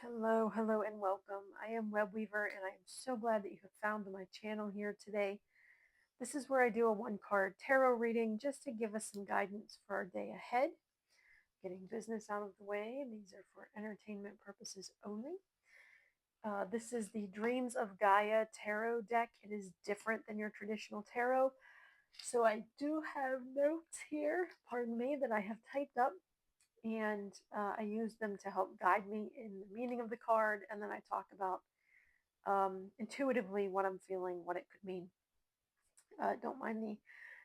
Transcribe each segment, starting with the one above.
Hello, hello, and welcome. I am Web Weaver, and I am so glad that you have found my channel here today. This is where I do a one card tarot reading just to give us some guidance for our day ahead. Getting business out of the way, these are for entertainment purposes only. This is the Dreams of Gaia tarot deck. It is different than your traditional tarot. So I do have notes here, pardon me, that I have typed up, and I use them to help guide me in the meaning of the card, and then I talk about intuitively what I'm feeling, what it could mean. Don't mind the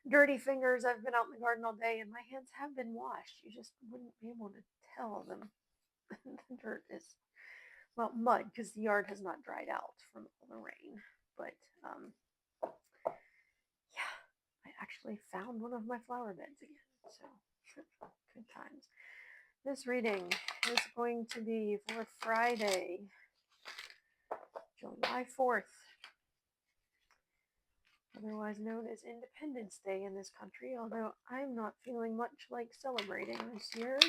dirty fingers. I've been out in the garden all day and my hands have been washed. You just wouldn't be able to tell them. The dirt is, well, mud because the yard has not dried out from all the rain. But yeah, I actually found one of my flower beds again. So good times. This reading is going to be for Friday, July 4th, otherwise known as Independence Day in this country, although I'm not feeling much like celebrating this year.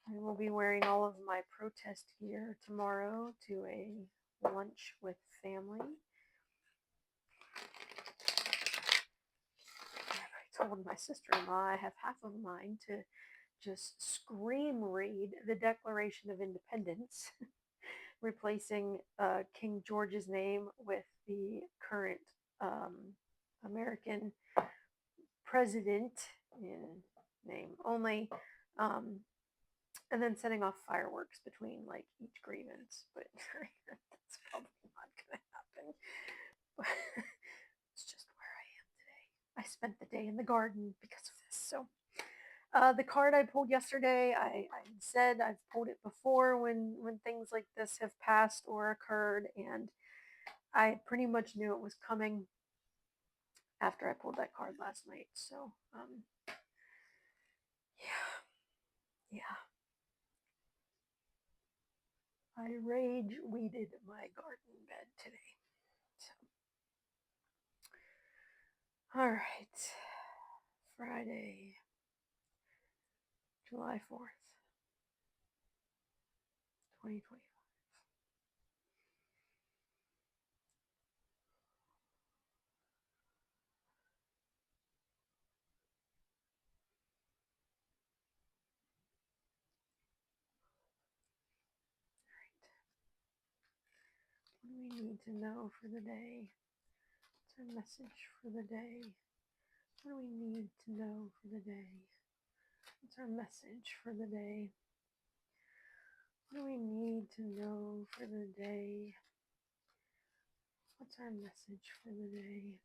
I will be wearing all of my protest gear tomorrow to a lunch with family. I told my sister-in-law I have half of mine to just scream read the Declaration of Independence, replacing King George's name with the current American president in name only, um, and then setting off fireworks between like each grievance. But that's probably not going to happen. But it's just where I am today. I spent the day in the garden because of this. So the card I pulled yesterday, I said I've pulled it before when things like this have passed or occurred, and I pretty much knew it was coming after I pulled that card last night. So yeah. I rage weeded my garden bed today. So, all right. Friday, July 4th, 2025. What do we need to know for the day? What's our message for the day? What do we need to know for the day? What's our message for the day? What do we need to know for the day? What's our message for the day?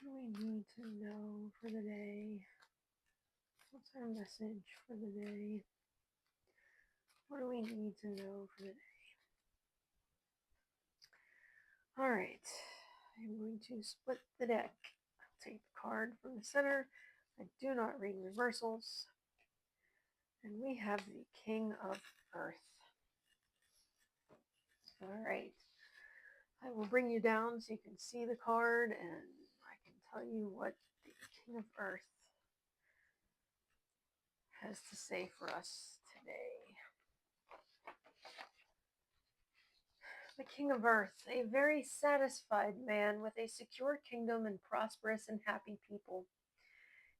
What do we need to know for the day? What's our message for the day? What do we need to know for the day? All right, I'm going to split the deck. I'll take the card from the center. I do not read reversals. And we have the King of Earth. All right. I will bring you down so you can see the card and I can tell you what the King of Earth has to say for us today. The King of Earth, a very satisfied man with a secure kingdom and prosperous and happy people.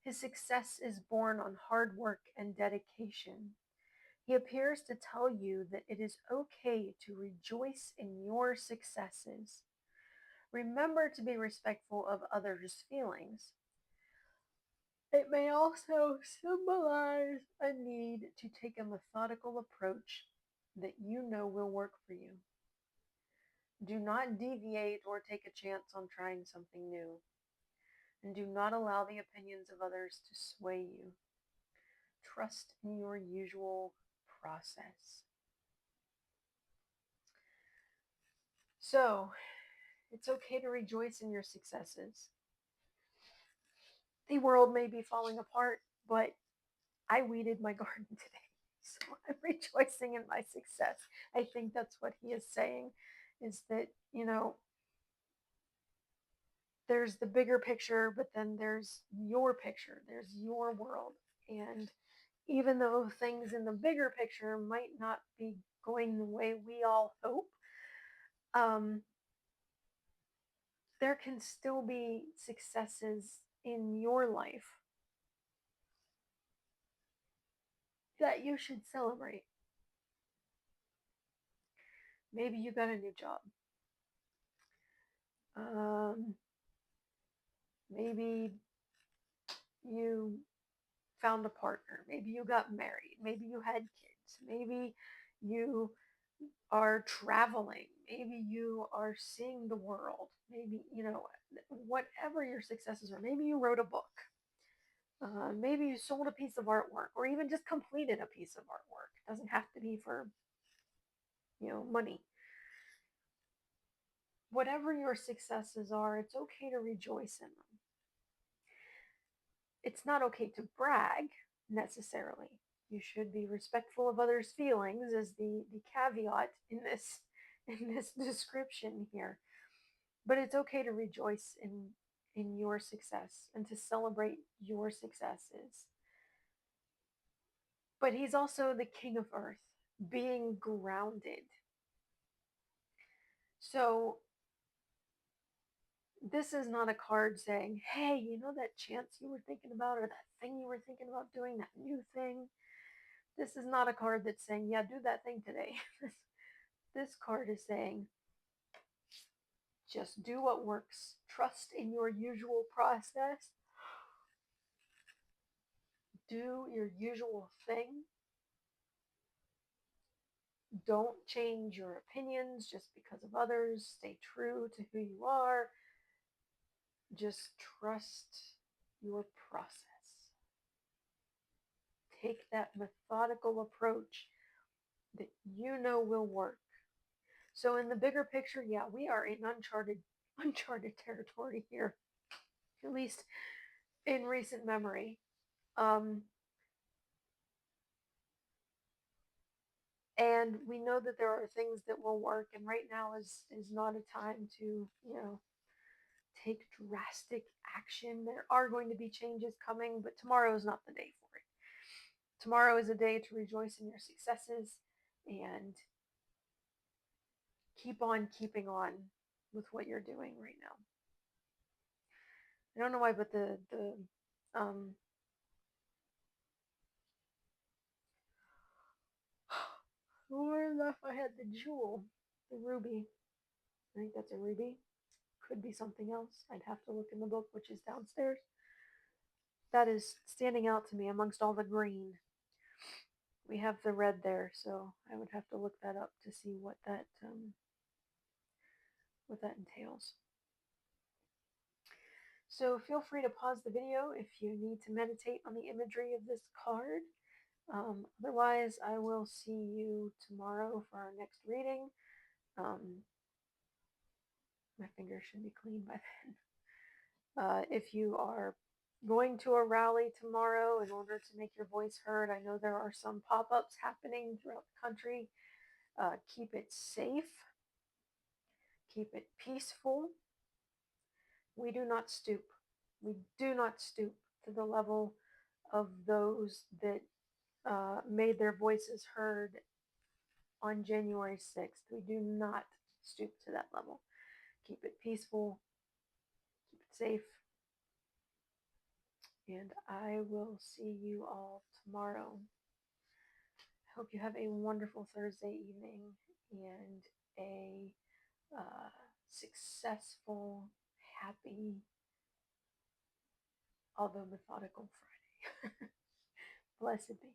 His success is born on hard work and dedication. He appears to tell you that it is okay to rejoice in your successes. Remember to be respectful of others' feelings. It may also symbolize a need to take a methodical approach that you know will work for you. Do not deviate or take a chance on trying something new. And do not allow the opinions of others to sway you. Trust in your usual process. So, it's okay to rejoice in your successes. The world may be falling apart, but I weeded my garden today. So I'm rejoicing in my success. I think that's what he is saying, is that, there's the bigger picture, but then there's your picture, there's your world. And even though things in the bigger picture might not be going the way we all hope, um, there can still be successes in your life that you should celebrate. Maybe you got a new job. Um, maybe you found a partner. Maybe you got married. Maybe you had kids. Maybe you are traveling. Maybe you are seeing the world. Maybe, whatever your successes are. Maybe you wrote a book. Maybe you sold a piece of artwork or even just completed a piece of artwork. It doesn't have to be for, money. Whatever your successes are, it's okay to rejoice in them. It's not okay to brag necessarily. You should be respectful of others' feelings as the caveat in this description here. But it's okay to rejoice in your success and to celebrate your successes. But he's also the king of earth, being grounded. So this is not a card saying, hey, you know that chance you were thinking about or that thing you were thinking about doing, that new thing? This is not a card that's saying, yeah, do that thing today. This card is saying, just do what works. Trust in your usual process. Do your usual thing. Don't change your opinions just because of others. Stay true to who you are. Just trust your process. Take that methodical approach that you know will work. So in the bigger picture, yeah, we are in uncharted territory here, at least in recent memory. Um, and we know that there are things that will work, and right now is not a time to, take drastic action. There are going to be changes coming, but tomorrow is not the day for it. Tomorrow is a day to rejoice in your successes and keep on keeping on with what you're doing right now. I don't know why, but the um where enough I had the jewel, the ruby. I think that's a ruby. Could be something else. I'd have to look in the book, which is downstairs. That is standing out to me amongst all the green. We have the red there, so I would have to look that up to see what that entails. So feel free to pause the video if you need to meditate on the imagery of this card. Otherwise, I will see you tomorrow for our next reading. My fingers should be clean by then. If you are going to a rally tomorrow in order to make your voice heard, I know there are some pop-ups happening throughout the country. Keep it safe. Keep it peaceful. We do not stoop. We do not stoop to the level of those that made their voices heard on January 6th. We do not stoop to that level. Keep it peaceful, keep it safe, and I will see you all tomorrow. I hope you have a wonderful Thursday evening and a successful, happy, although methodical Friday. Blessed be.